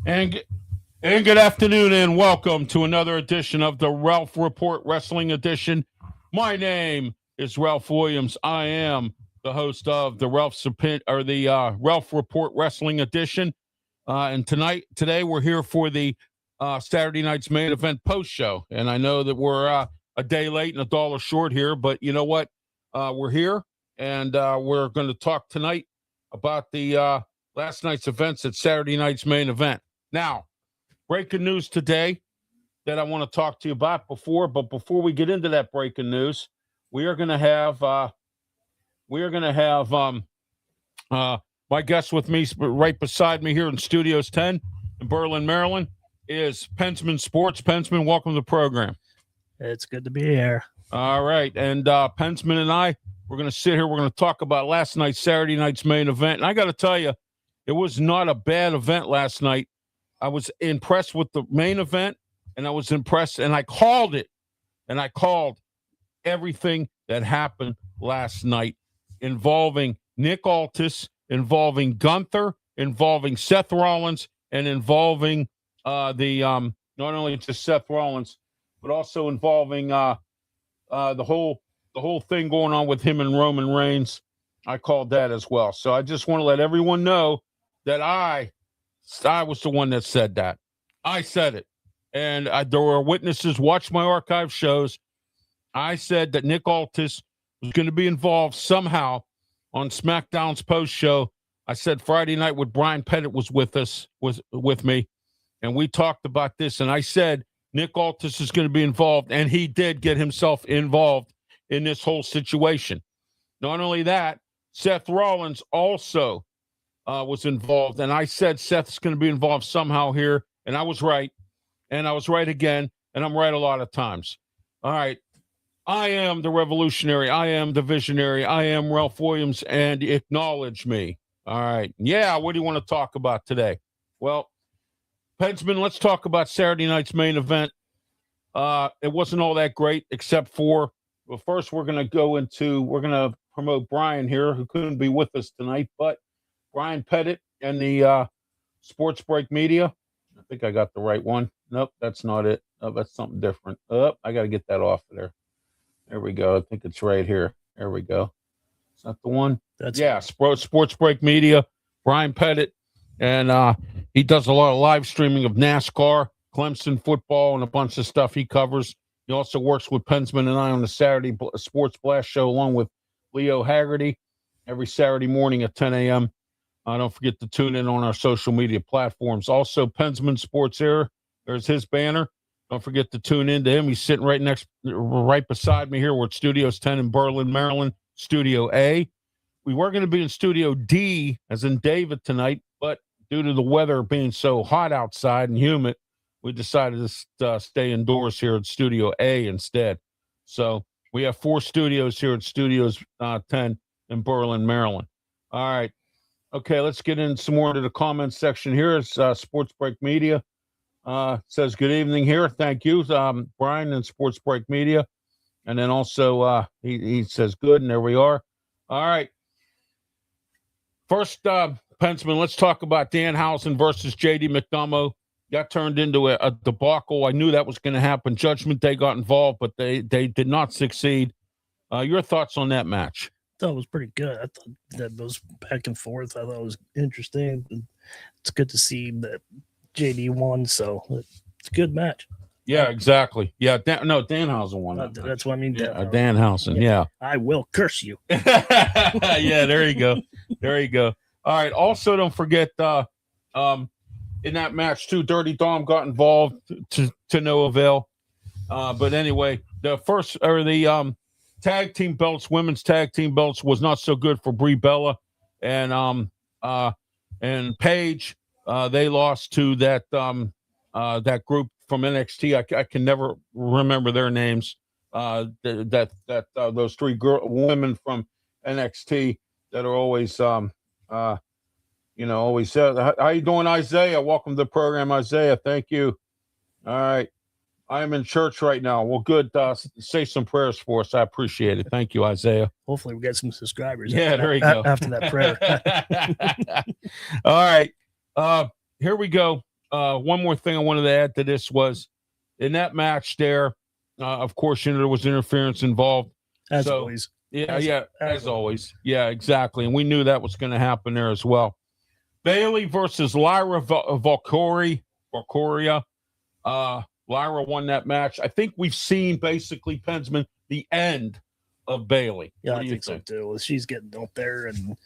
And and good afternoon and welcome to another edition of the Ralph Report Wrestling Edition. My name is Ralph Williams. I am the host of the Ralph Report Wrestling Edition. And today we're here for the Saturday night's main event post show. And I know that we're a day late and a dollar short here, but you know what? We're here and we're going to talk tonight about the last night's events at Saturday night's main event. Now, breaking news today that I want to talk to you about before we get into that breaking news, we are going to have my guest with me right beside me here in Studios 10 in Berlin, Maryland, is Pensman Sports. Pensman, welcome to the program. It's good to be here. All right, and Pensman and I, we're going to sit here. We're going to talk about last night's Saturday night's main event, and I got to tell you, it was not a bad event last night. I was impressed with the main event, and I was impressed, and I called it, and I called everything that happened last night involving Nick Aldis, involving Gunther, involving Seth Rollins, and involving not only just Seth Rollins, but also involving the whole thing going on with him and Roman Reigns. I called that as well. So I just want to let everyone know that I was the one that said that. I said it. And there were witnesses. Watch my archive shows. I said that Nick Aldis was going to be involved somehow on SmackDown's post show. I said Friday night when Brian Pettit was with me, and we talked about this. And I said Nick Aldis is going to be involved, and he did get himself involved in this whole situation. Not only that, Seth Rollins also was involved, and I said Seth's going to be involved somehow here, and I was right, and I was right again, and I'm right a lot of times. All right, I am the revolutionary, I am the visionary, I am Ralph Williams, and acknowledge me. All right, yeah, what do you want to talk about today? Well, Pensman, let's talk about Saturday night's main event. It wasn't all that great, except for, well, first we're going to promote Brian here, who couldn't be with us tonight, but Brian Pettit and the Sports Break Media. I think I got the right one. Nope, that's not it. Oh, that's something different. I got to get that off of there. There we go. I think it's right here. There we go. Is that the one? Sports Break Media, Brian Pettit. And he does a lot of live streaming of NASCAR, Clemson football, and a bunch of stuff he covers. He also works with Pensman and I on the Saturday Sports Blast show, along with Leo Haggerty, every Saturday morning at 10 a.m. Don't forget to tune in on our social media platforms. Also, Pensman Sports Air, there's his banner. Don't forget to tune in to him. He's sitting right beside me here. We're at Studios 10 in Berlin, Maryland, Studio A. We were going to be in Studio D, as in David, tonight, but due to the weather being so hot outside and humid, we decided to stay indoors here at Studio A instead. So we have 4 studios here at Studios 10 in Berlin, Maryland. All right. Okay, let's get in some more into the comments section here. It's Sports Break Media. Says, good evening here. Thank you, Brian and Sports Break Media. And then also he says good, and there we are. All right. First, Pensman, let's talk about Danhausen versus J.D. McDonough. Got turned into a debacle. I knew that was going to happen. Judgment Day got involved, but they did not succeed. Your thoughts on that match? I thought it was pretty good. I thought that those back and forth, I thought it was interesting. It's good to see that JD won, so it's a good match. Yeah, exactly. Yeah, Danhausen won. That's what I mean. Danhausen, yeah. I will curse you. Yeah, there you go. There you go. All right. Also, don't forget, in that match too, Dirty Dom got involved to no avail. But anyway, the tag team belts, women's tag team belts, was not so good for Brie Bella and Paige. They lost to that group from NXT. I can never remember their names. Those 3 women from NXT that are always always said, how you doing, Isaiah? Welcome to the program, Isaiah. Thank you. All right. I am in church right now. Well, good. Say some prayers for us. I appreciate it. Thank you, Isaiah. Hopefully we get some subscribers. Yeah, there you go. After that prayer. All right. Here we go. one more thing I wanted to add to this was in that match there, of course, there was interference involved. As always. As always. Yeah, exactly. And we knew that was going to happen there as well. Bayley versus Lyra Valkyria. Lyra won that match. I think we've seen basically, Pensman, the end of Bayley. Yeah, I think so too. She's getting up there, and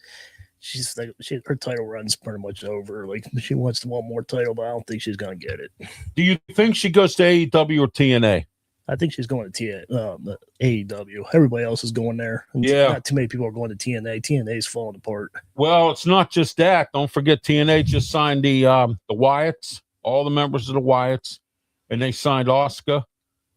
her title run's pretty much over. Like, she wants one more title, but I don't think she's going to get it. Do you think she goes to AEW or TNA? I think she's going to AEW. Everybody else is going there. Yeah. Not too many people are going to TNA. TNA's falling apart. Well, it's not just that. Don't forget, TNA just signed the Wyatts, all the members of the Wyatts, and they signed Asuka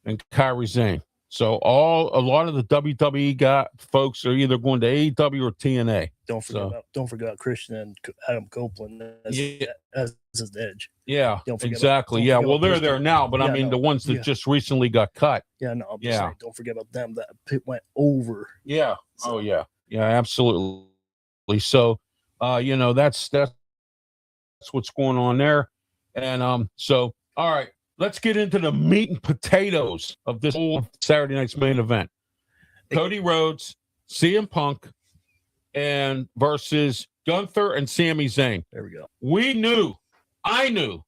and Kairi Sane. So a lot of the WWE folks are either going to AEW or TNA. Don't forget about Christian and Adam Copeland as his Edge. Yeah, exactly. Yeah, well, they're there now, but I mean, the ones that just recently got cut. Yeah, no, I'm just saying, don't forget about them. That went over. Yeah. So. Oh, yeah. Yeah, absolutely. So, that's what's going on there. And so, all right. Let's get into the meat and potatoes of this whole Saturday night's main event. Cody Rhodes, CM Punk, and versus Gunther and Sami Zayn. There we go. We knew. I knew.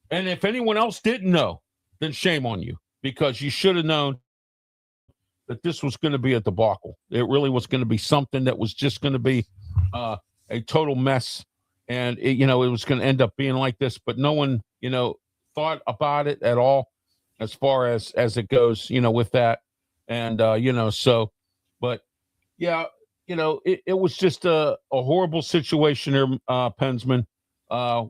And if anyone else didn't know, then shame on you, because you should have known that this was going to be a debacle. It really was going to be something that was just going to be a total mess. And, it was going to end up being like this, but no one, thought about it at all as far as it goes, with that. And, but yeah, it was just a horrible situation there, Pensman,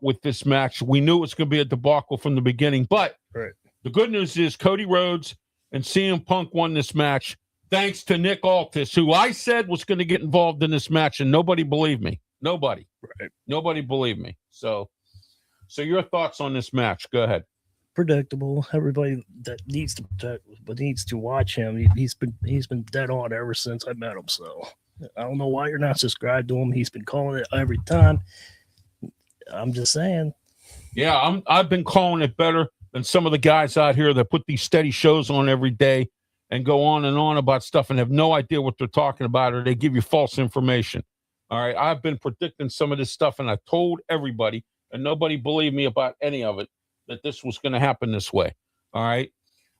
with this match. We knew it was going to be a debacle from the beginning, but the good news is Cody Rhodes and CM Punk won this match thanks to Nick Aldis, who I said was going to get involved in this match, and nobody believed me. Nobody believed me. So your thoughts on this match? Go ahead. Predictable. Everybody that needs to watch him. He's been dead on ever since I met him. So I don't know why you're not subscribed to him. He's been calling it every time. I'm just saying. Yeah, I've been calling it better than some of the guys out here that put these steady shows on every day and go on and on about stuff and have no idea what they're talking about, or they give you false information. All right, I've been predicting some of this stuff, and I told everybody, and nobody believed me about any of it, that this was going to happen this way. All right.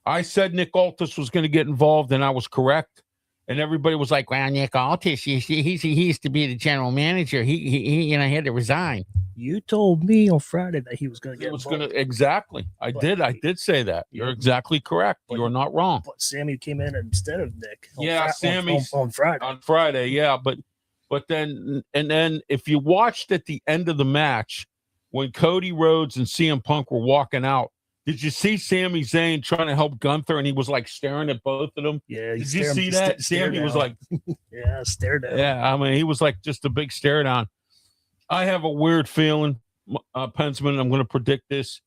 I said Nick Aldis was going to get involved, and I was correct. And everybody was like, well, Nick Aldis, he used to be the general manager. He had to resign. You told me on Friday that he was going to get involved. Exactly. I did say that. You're exactly correct. You're not wrong. But Sammy came in instead of Nick. Sammy on Friday. On Friday, yeah. But then if you watched at the end of the match, when Cody Rhodes and CM Punk were walking out, did you see Sami Zayn trying to help Gunther, and he was like staring at both of them? Yeah. Did you see that? Sammy was like, yeah, stare down. Yeah, I mean, he was like just a big stare down. I have a weird feeling, Pensman, I'm going to predict this,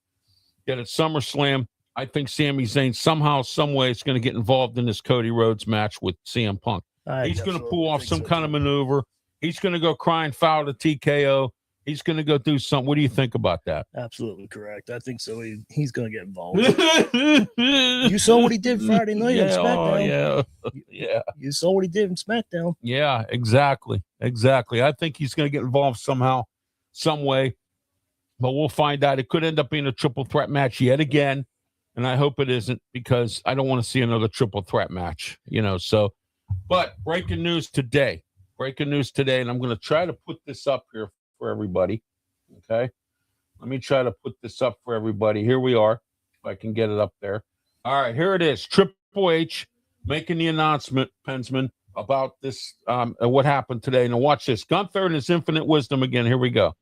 that at SummerSlam, I think Sami Zayn somehow, some way, is going to get involved in this Cody Rhodes match with CM Punk. He's going to pull off some kind of maneuver. He's going to go crying foul to TKO. He's going to go do something. What do you think about that? Absolutely correct. I think so. He's going to get involved. You saw what he did Friday night on SmackDown. Yeah. You saw what he did in SmackDown. Yeah, exactly. I think he's going to get involved somehow, some way. But we'll find out. It could end up being a triple threat match yet again. And I hope it isn't, because I don't want to see another triple threat match, So, but breaking news today. And I'm going to try to put this up here for everybody. Okay. Let me try to put this up for everybody. Here we are. If I can get it up there. All right, here it is. Triple H making the announcement, Pensman, about this, what happened today. Now watch this. Gunther and his infinite wisdom again. Here we go.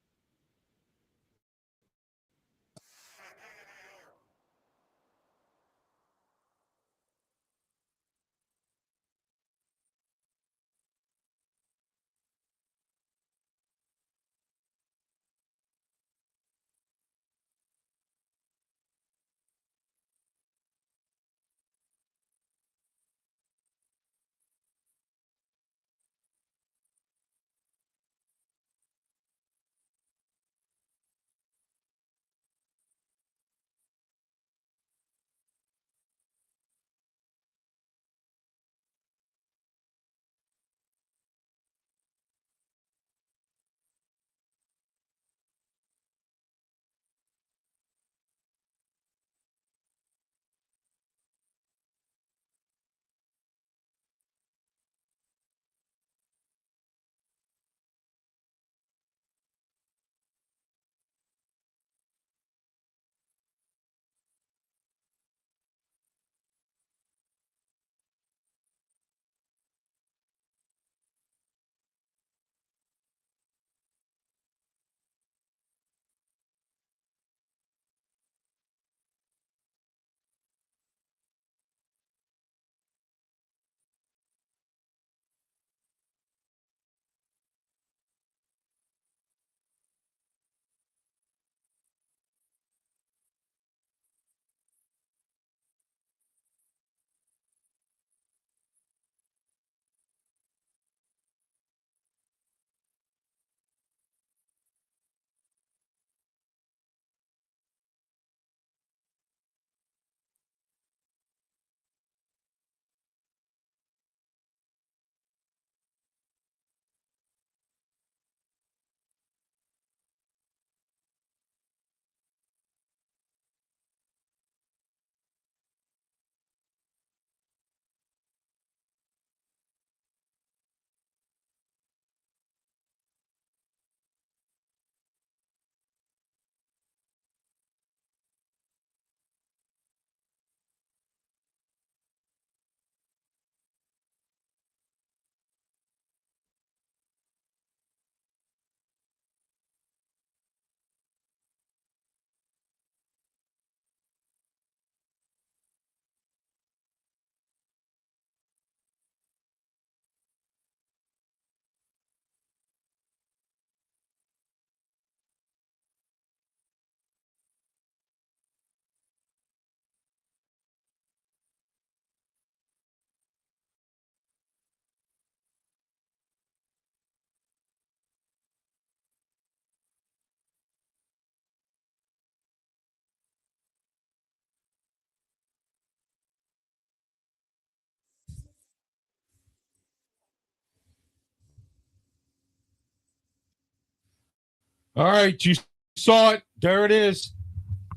All right, you saw it. There it is.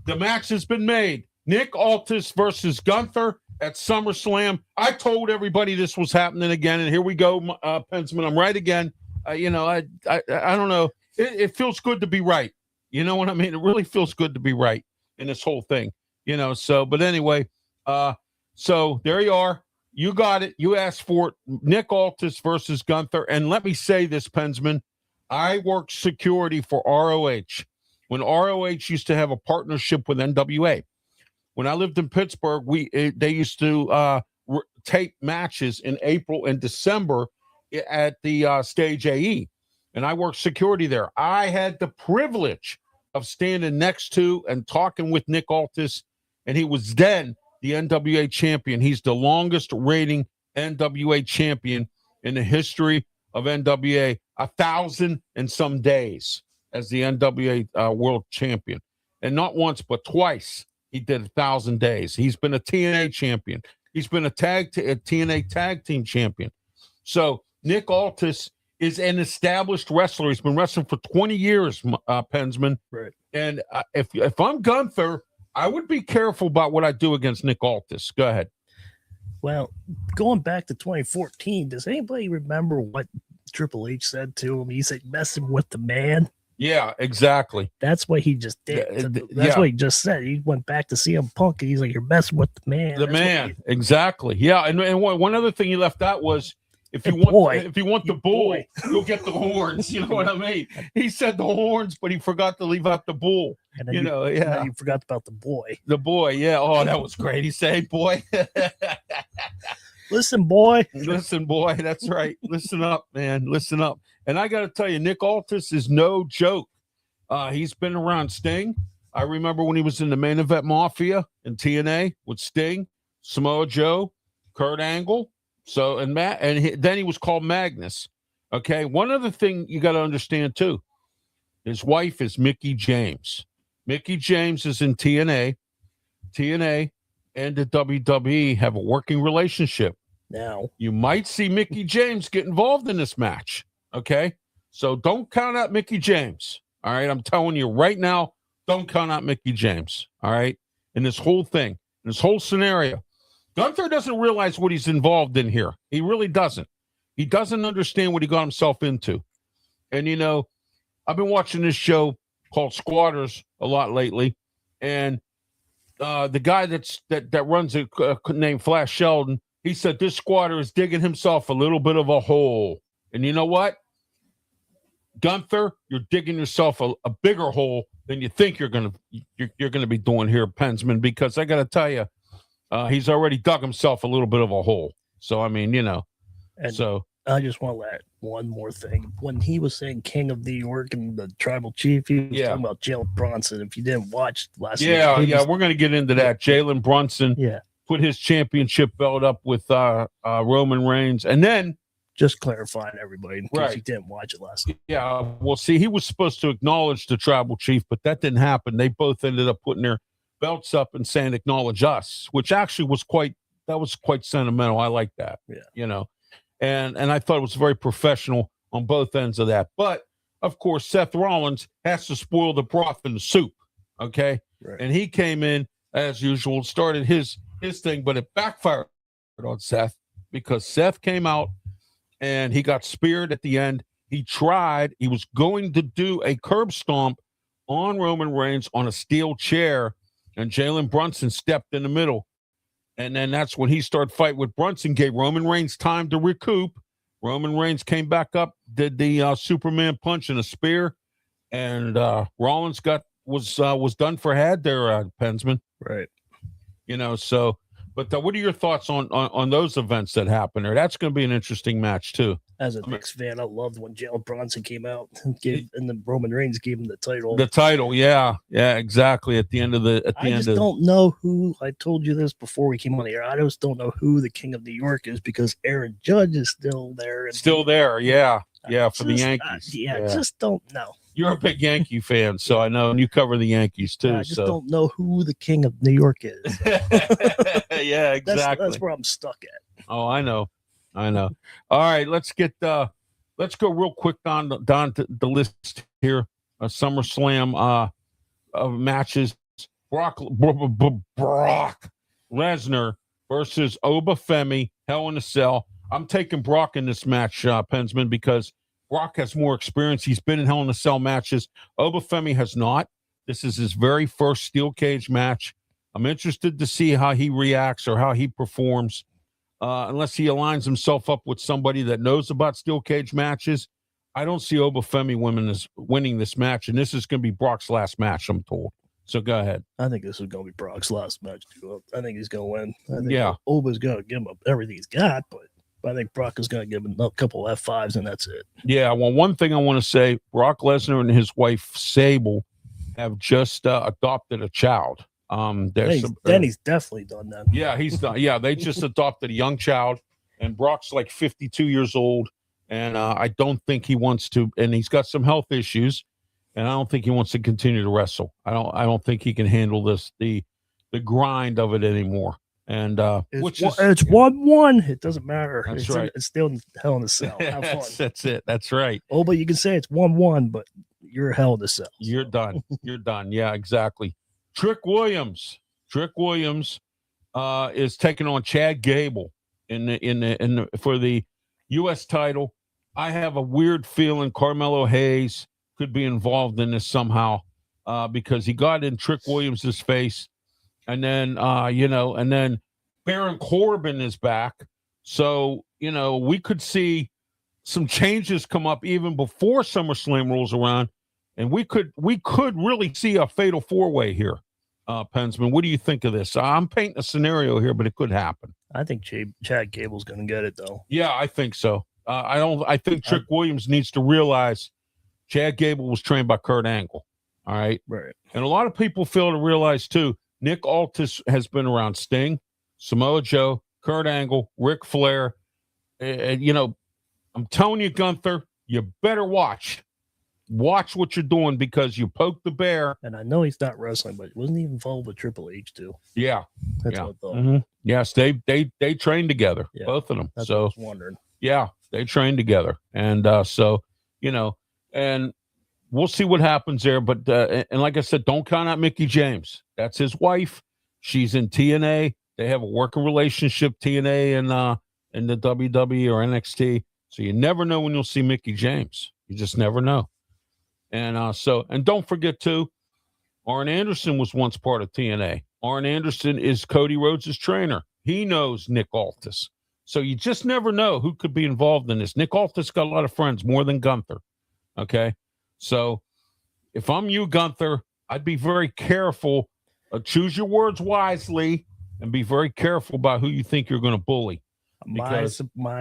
The match has been made. Nick Aldis versus Gunther at SummerSlam. I told everybody this was happening again, and here we go, Pensman. I'm right again. I don't know. It feels good to be right. You know what I mean? It really feels good to be right in this whole thing. But anyway, so there you are. You got it. You asked for it. Nick Aldis versus Gunther. And let me say this, Pensman. I worked security for ROH when ROH used to have a partnership with NWA. When I lived in Pittsburgh, they used to tape matches in April and December at the Stage AE, and I worked security there. I had the privilege of standing next to and talking with Nick Aldis, and he was then the NWA champion. He's the longest reigning NWA champion in the history of NWA, 1,000 and some days as the NWA world champion. And not once, but twice he did 1,000 days. He's been a TNA champion. He's been a TNA tag team champion. So Nick Aldis is an established wrestler. He's been wrestling for 20 years, Pensman. Right. And if I'm Gunther, I would be careful about what I do against Nick Aldis. Go ahead. Well, going back to 2014, does anybody remember what Triple H said to him? He said, messing with the man. Yeah, exactly. That's what he just did. That's what he just said. He went back to CM Punk, and he's like, you're messing with the man. The man, exactly. Yeah, and one other thing he left out was, if you want the bull, you'll get the horns. You know what I mean? He said the horns, but he forgot to leave out the bull. And then you forgot about the boy. The boy, yeah. Oh, that was great. He said, hey, boy. Listen, boy. Listen, boy. That's right. Listen up, man. Listen up. And I got to tell you, Nick Aldis is no joke. He's been around Sting. I remember when he was in the Main Event Mafia in TNA with Sting, Samoa Joe, Kurt Angle. So, and Matt, and then he was called Magnus. Okay. One other thing you got to understand too, his wife is Mickie James. Mickie James is in TNA. TNA and the WWE have a working relationship. Now, you might see Mickie James get involved in this match. Okay. So don't count out Mickie James. All right. I'm telling you right now, don't count out Mickie James. All right. In this whole thing, this whole scenario. Gunther doesn't realize what he's involved in here. He really doesn't. He doesn't understand what he got himself into. And, I've been watching this show called Squatters a lot lately. And the guy that runs it, named Flash Sheldon, he said this squatter is digging himself a little bit of a hole. And you know what? Gunther, you're digging yourself a bigger hole than you think you're gonna be doing here, Pensman, because I got to tell you, he's already dug himself a little bit of a hole. So, I mean, And so I just want to add one more thing. When he was saying King of New York and the tribal chief, he was talking about Jalen Bronson. If you didn't watch last week. We're going to get into that. Jalen Brunson put his championship belt up with Roman Reigns. And then, just clarifying everybody in case you didn't watch it last week. Yeah, well, see, he was supposed to acknowledge the tribal chief, but that didn't happen. They both ended up putting their belts up and saying acknowledge us, which actually was quite sentimental. I like that. And I thought it was very professional on both ends of that. But of course, Seth Rollins has to spoil the broth in the soup. Okay. Right. And he came in as usual, started his thing, but it backfired on Seth because Seth came out and he got speared at the end. He was going to do a curb stomp on Roman Reigns on a steel chair, and Jalen Brunson stepped in the middle. And then that's when he started fighting with Brunson, gave Roman Reigns time to recoup. Roman Reigns came back up, did the Superman punch and a spear, and Rollins was done for had there, Pensman. Right. So, but what are your thoughts on those events that happened there? That's going to be an interesting match too. As a Knicks fan, I loved when Jalen Bronson came out and then Roman Reigns gave him the title. The title, yeah, exactly. At the end of I just don't know who. I told you this before we came on the air. I just don't know who the King of New York is because Aaron Judge is still there. Yeah, for the Yankees. Just don't know. You're a big Yankee fan, so I know, and you cover the Yankees too. I just don't know who the King of New York is. Yeah, exactly. That's where I'm stuck at. Oh, I know. All right, let's go real quick down to the list here. SummerSlam matches. Brock Lesnar versus Obafemi, Hell in a Cell. I'm taking Brock in this match, Pensman, because Brock has more experience. He's been in Hell in a Cell matches. Obafemi has not. This is his very first steel cage match. I'm interested to see how he reacts or how he performs. Unless he aligns himself up with somebody that knows about steel cage matches, I don't see Obafemi winning this match, and this is going to be Brock's last match, I'm told. So go ahead. I think this is going to be Brock's last match, too. I think he's going to win. I think Yeah. Oba's going to give him everything he's got, but I think Brock is going to give him a couple of F5s, and that's it. Yeah, well, one thing I want to say, Brock Lesnar and his wife, Sable, have just adopted a child. He's definitely done that. Yeah, he's done. Yeah, they just adopted a young child, and Brock's like 52 years old, and I don't think he wants to, and he's got some health issues, and I don't think he wants to continue to wrestle. I don't think he can handle the grind of it anymore. And it's 1-1. It doesn't matter. That's right. It's still Hell in a Cell. Have fun. That's it. That's right. Oh, but you can say it's 1-1, but you're Hell in a Cell. You're done. You're done. Yeah, exactly. Trick Williams is taking on Chad Gable for the U.S. title. I have a weird feeling Carmelo Hayes could be involved in this somehow because he got in Trick Williams' face, and then and then Baron Corbin is back, so we could see some changes come up even before SummerSlam rolls around, and we could really see a fatal four-way here. Pensman, what do you think of this? I'm painting a scenario here, but it could happen. I think Chad Gable's going to get it, though. Yeah, I think so. I think Trick Williams needs to realize Chad Gable was trained by Kurt Angle. All right. Right. And a lot of people fail to realize, too, Nick Aldis has been around Sting, Samoa Joe, Kurt Angle, Ric Flair. I'm telling you, Gunther, you better watch. Watch what you're doing because you poked the bear. And I know he's not wrestling, but wasn't he involved with Triple H too? Yeah, that's what I thought. Mm-hmm. Yes, they trained together, both of them. That's so what I was wondering. Yeah, they trained together, and and we'll see what happens there. But and like I said, don't count out Mickie James. That's his wife. She's in TNA. They have a working relationship, TNA and in the WWE or NXT. So you never know when you'll see Mickie James. You just never know. And and don't forget too, Arn Anderson was once part of TNA. Arn Anderson is Cody Rhodes' trainer. He knows Nick Aldis. So you just never know who could be involved in this. Nick Aldis got a lot of friends, more than Gunther. Okay? So if I'm you, Gunther, I'd be very careful. Choose your words wisely and be very careful about who you think you're going to bully. My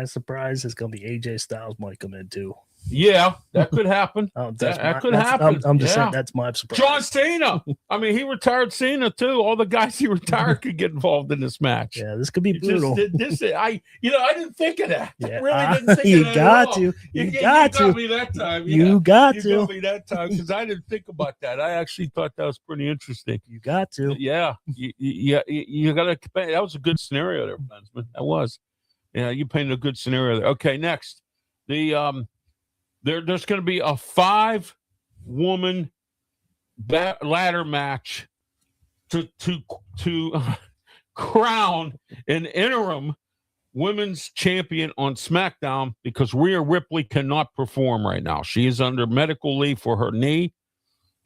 surprise is going to be AJ Styles might come in too. Yeah, that could happen. That could happen. I'm just saying that's my surprise. John Cena. I mean, he retired Cena too. All the guys he retired could get involved in this match. Yeah, this could be brutal. I didn't think of that. Yeah, I really didn't think you of that. got to. You got me that time. You got to. You got me that time because I didn't think about that. I actually thought that was pretty interesting. You got to. Yeah, you got to. That was a good scenario there, Bensman. That was. Yeah, you painted a good scenario there. Okay, next there's going to be a 5-woman ladder match to crown an interim women's champion on SmackDown because Rhea Ripley cannot perform right now. She is under medical leave for her knee.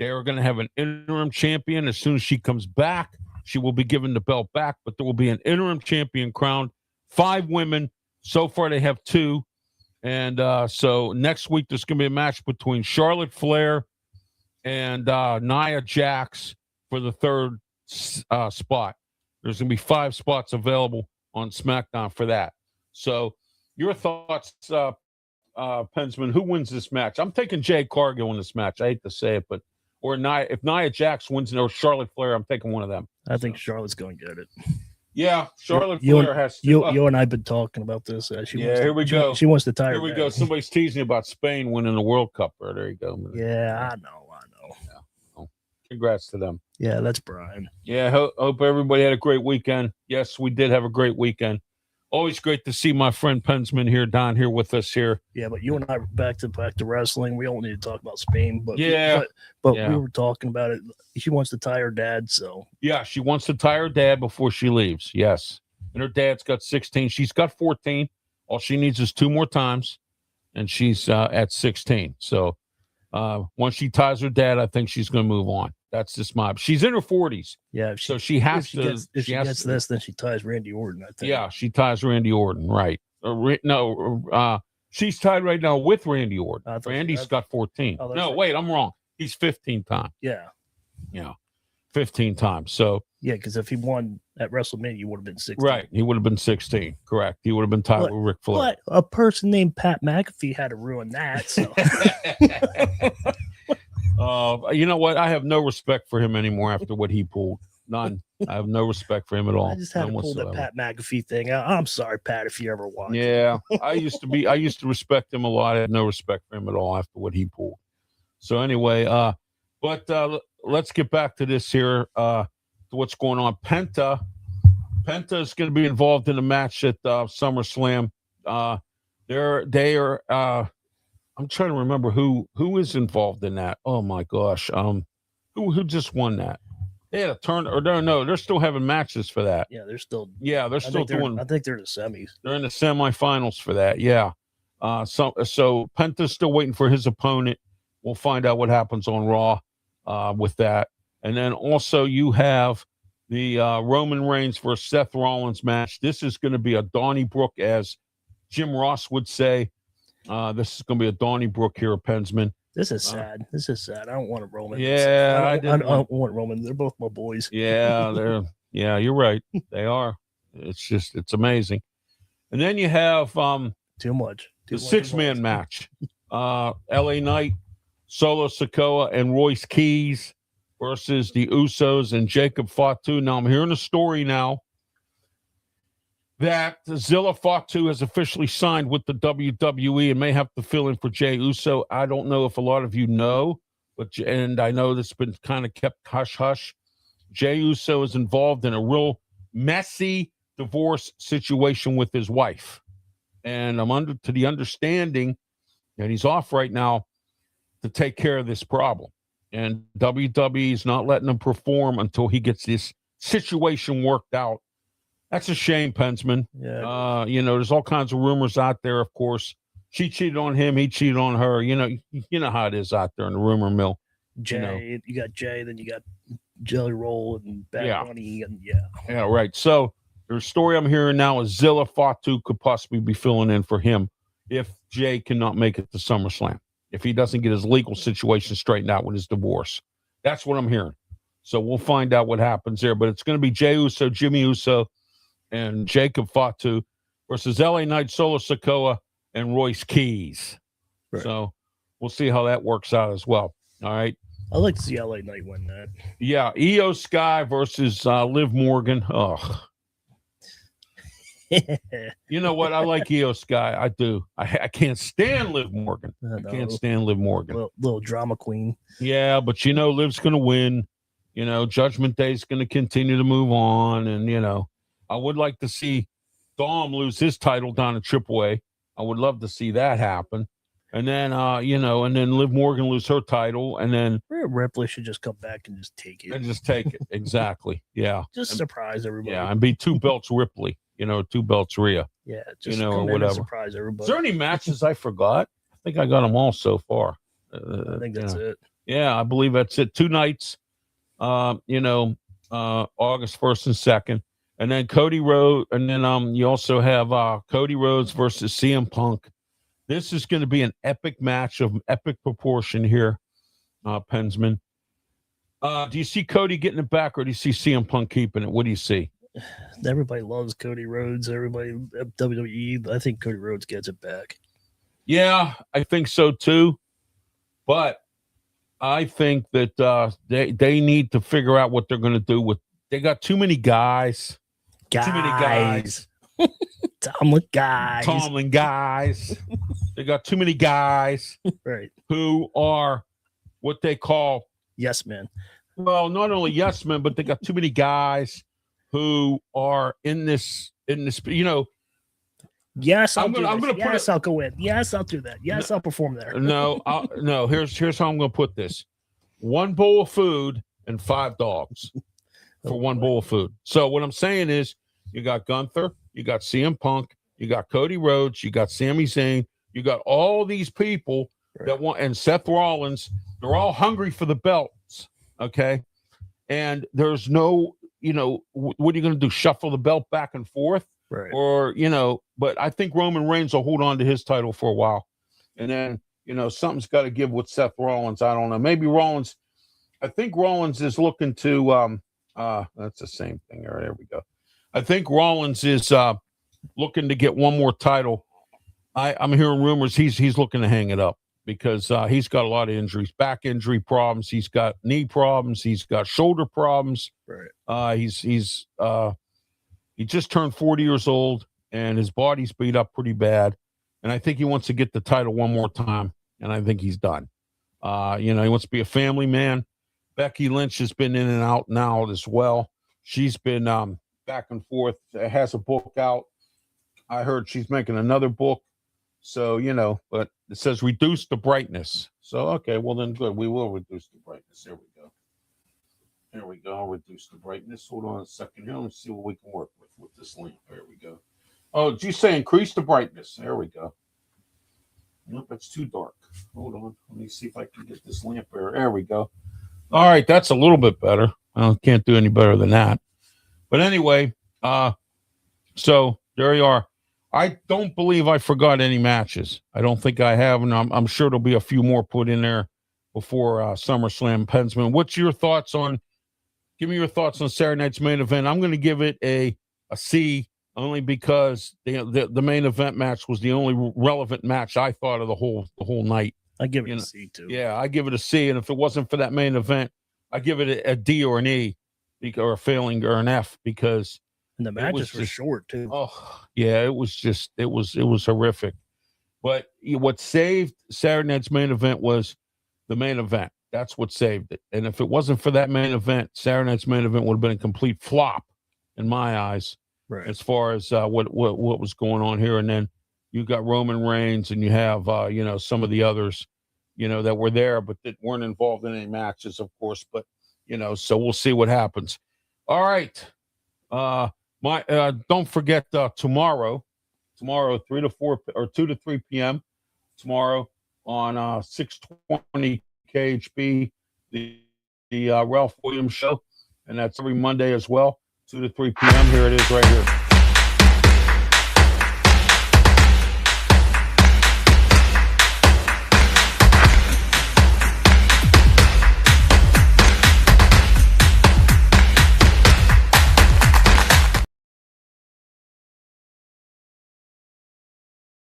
They are going to have an interim champion. As soon as she comes back, she will be given the belt back, but there will be an interim champion crowned. 5 women. So far, they have 2. And so next week, there's going to be a match between Charlotte Flair and Nia Jax for the 3rd spot. There's going to be 5 spots available on SmackDown for that. So your thoughts, Pensman, who wins this match? I'm taking Jade Cargill in this match. I hate to say it, but if Nia Jax wins or Charlotte Flair, I'm taking one of them. I think Charlotte's going to get it. Yeah, Charlotte Flair has to. You and I have been talking about this. Here we go. She wants to tire. Here we go. Somebody's teasing about Spain winning the World Cup. There you go. Yeah, I know. Yeah. Oh, congrats to them. Yeah, that's Brian. Yeah, hope everybody had a great weekend. Yes, we did have a great weekend. Always great to see my friend Pensman here, down here with us here. Yeah, but you and I back to wrestling. We don't need to talk about Spain, but Yeah. but Yeah. we were talking about it. She wants to tie her dad, so Yeah, she wants to tie her dad before she leaves. Yes. And her dad's got 16. She's got 14. All she needs is 2 more times, and she's at 16. So once she ties her dad, I think she's going to move on. That's just she's in her 40s. yeah. So she has if to. she gets this, then she ties Randy Orton. I think. Yeah, she ties Randy Orton, right? She's tied right now with Randy Orton. Randy's got 14. Oh, no, wait, I'm wrong. He's 15 times. Yeah. 15 times. So yeah, because if he won at WrestleMania, he would have been 16. right, he would have been 16. Correct. He would have been tied with Ric Flair. But a person named Pat McAfee had to ruin that. So. You know what? I have no respect for him anymore after what he pulled. None. I have no respect for him at all. I just had to pull that Pat McAfee thing. I'm sorry, Pat, if you ever watch. Yeah, I used to respect him a lot. I had no respect for him at all after what he pulled. So anyway, but let's get back to this here. To what's going on? Penta is going to be involved in a match at SummerSlam. They are. I'm trying to remember who is involved in that. Oh my gosh. Who just won that? They had a turn, or no, they're still having matches for that. Yeah, they're still doing. I think they're in the semis. They're in the semifinals for that. Yeah. So Penta's still waiting for his opponent. We'll find out what happens on Raw with that. And then also you have the Roman Reigns versus Seth Rollins match. This is going to be a Donnybrook, as Jim Ross would say. This is going to be a Donnybrook here at Pensman. This is sad. This is sad. I don't want a Roman. Yeah, I don't want Roman. They're both my boys. Yeah, you're right. They are. It's amazing. And then you have too much. The 6-man match. LA Knight, Solo Sikoa, and Royce Keys versus the Usos and Jacob Fatu. Now I'm hearing a story now that Zilla Fatu has officially signed with the WWE and may have to fill in for Jey Uso. I don't know if a lot of you know, and I know this has been kind of kept hush-hush. Jey Uso is involved in a real messy divorce situation with his wife. And I'm under to the understanding that he's off right now to take care of this problem. And WWE is not letting him perform until he gets this situation worked out. That's a shame, Pensman. Yeah. There's all kinds of rumors out there, of course. She cheated on him, he cheated on her. You know how it is out there in the rumor mill. Jay, you got Jay, then you got Jelly Roll and Bad Bunny, and Yeah, right. So the story I'm hearing now is Zilla Fatu could possibly be filling in for him if Jay cannot make it to SummerSlam, if he doesn't get his legal situation straightened out with his divorce. That's what I'm hearing. So we'll find out what happens there. But it's going to be Jey Uso, Jimmy Uso, and Jacob Fatu versus LA Knight, Solo Sikoa, and Royce Keys. Right. So we'll see how that works out as well. All right. I'd like to see LA Knight win that. Yeah. Io Sky versus Liv Morgan. Ugh. You know what? I like Io Sky. I do. I can't stand Liv Morgan. I can't stand Liv Morgan. Little drama queen. Yeah, but Liv's going to win. Judgment Day is going to continue to move on. And, I would like to see Dom lose his title down at AAA. I would love to see that happen. And then, and then Liv Morgan lose her title. And then Ripley should just come back and just take it. And just take it. Exactly. Yeah. Surprise everybody. Yeah. And be 2 belts Ripley, 2 belts Rhea. Yeah. Just or whatever. Surprise everybody. Is there any matches I forgot? I think I got them all so far. I think that's it. Yeah. I believe that's it. 2 nights, August 1st and 2nd. And then Cody Rhodes, and then you also have Cody Rhodes versus CM Punk. This is going to be an epic match of epic proportion here, Pensman. Do you see Cody getting it back, or do you see CM Punk keeping it? What do you see? Everybody loves Cody Rhodes. Everybody at WWE. I think Cody Rhodes gets it back. Yeah, I think so too. But I think that they need to figure out what they're going to do with. They got too many guys. Too many guys. Tomlin guys. They got too many guys, right? Who are what they call yes men. Well, not only yes men, but they got too many guys who are in this. Yes, I'm gonna put yes, I'll go in. Yes, I'll do that. Yes, I'll perform there. No, no. Here's how I'm going to put this: 1 bowl of food and 5 dogs for 1 bowl of food. So what I'm saying is, you got Gunther, you got CM Punk, you got Cody Rhodes, you got Sami Zayn, you got all these people that want, and Seth Rollins. They're all hungry for the belts. Okay, and there's no, what are you going to do? Shuffle the belt back and forth? Right. Or, but I think Roman Reigns will hold on to his title for a while. And then, something's got to give with Seth Rollins. I don't know. Maybe Rollins, I think Rollins is looking to, that's the same thing. All right, there we go. I think Rollins is looking to get one more title. I'm hearing rumors he's looking to hang it up because he's got a lot of injuries, back injury problems. He's got knee problems. He's got shoulder problems. Right. He just turned 40 years old, and his body's beat up pretty bad. And I think he wants to get the title one more time, and I think he's done. He wants to be a family man. Becky Lynch has been in and out now as well. She's been back and forth. Has a book out. I heard she's making another book. So, but it says reduce the brightness. So, okay, well then good. We will reduce the brightness. There we go. There we go. I'll reduce the brightness. Hold on a second here. Let's see what we can work with this link. There we go. Oh, did you say increase the brightness? There we go. Nope, it's too dark. Hold on. Let me see if I can get this lamp there. There we go. All right, that's a little bit better. I can't do any better than that. But anyway, so there you are. I don't believe I forgot any matches. I don't think I have, and I'm sure there'll be a few more put in there before SummerSlam. Pensman, what's your thoughts on? Give me your thoughts on Saturday night's main event. I'm going to give it a C, only because the main event match was the only relevant match I thought of the whole night. I give it a C too. Yeah, I give it a C, and if it wasn't for that main event, I give it a D or an E, or a failing, or an F, because and the matches were short too. Oh yeah, it was horrific. But what saved Saturday night's main event was the main event. That's what saved it. And if it wasn't for that main event, Saturday night's main event would have been a complete flop in my eyes, right, as far as what was going on here. And then you got Roman Reigns, and you have some of the others, that were there but that weren't involved in any matches, of course. But so we'll see what happens. All right, don't forget tomorrow 3 to 4 or 2 to 3 p.m. tomorrow on 620 KHB, the Ralph Williams Show, and that's every Monday as well, 2 to 3 p.m. Here it is right here.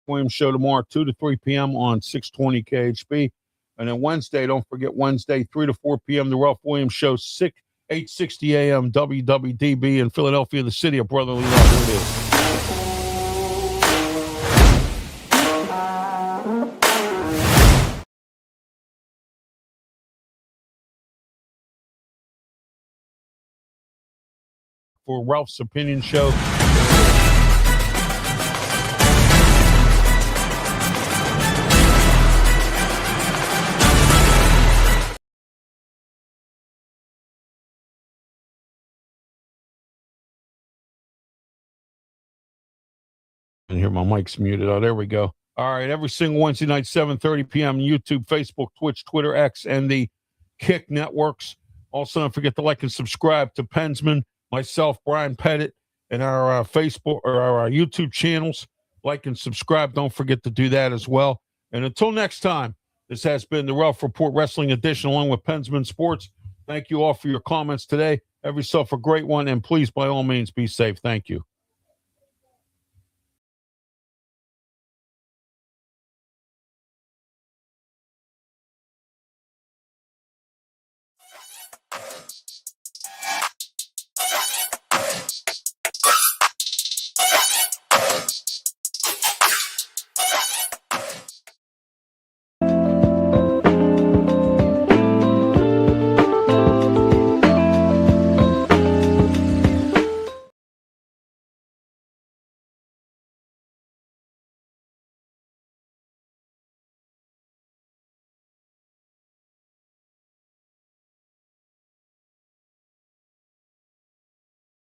Williams Show tomorrow, 2 to 3 p.m. on 620 KHB. And then Wednesday, don't forget Wednesday, 3 to 4 p.m., the Ralph Williams Show, 860 a.m. WWDB in Philadelphia, the city of brotherly love. Here it is. For Ralph's Opinion Show. And here my mic's muted. Oh, there we go. All right, every single Wednesday night, 7:30 p.m. YouTube, Facebook, Twitch, Twitter, X, and the Kick networks. Also, don't forget to like and subscribe to Pensman, myself, Brian Pettit, and our Facebook or our YouTube channels. Like and subscribe. Don't forget to do that as well. And until next time, this has been the Ralph Report Wrestling Edition, along with Pensman Sports. Thank you all for your comments today. Have yourself a great one, and please, by all means, be safe. Thank you.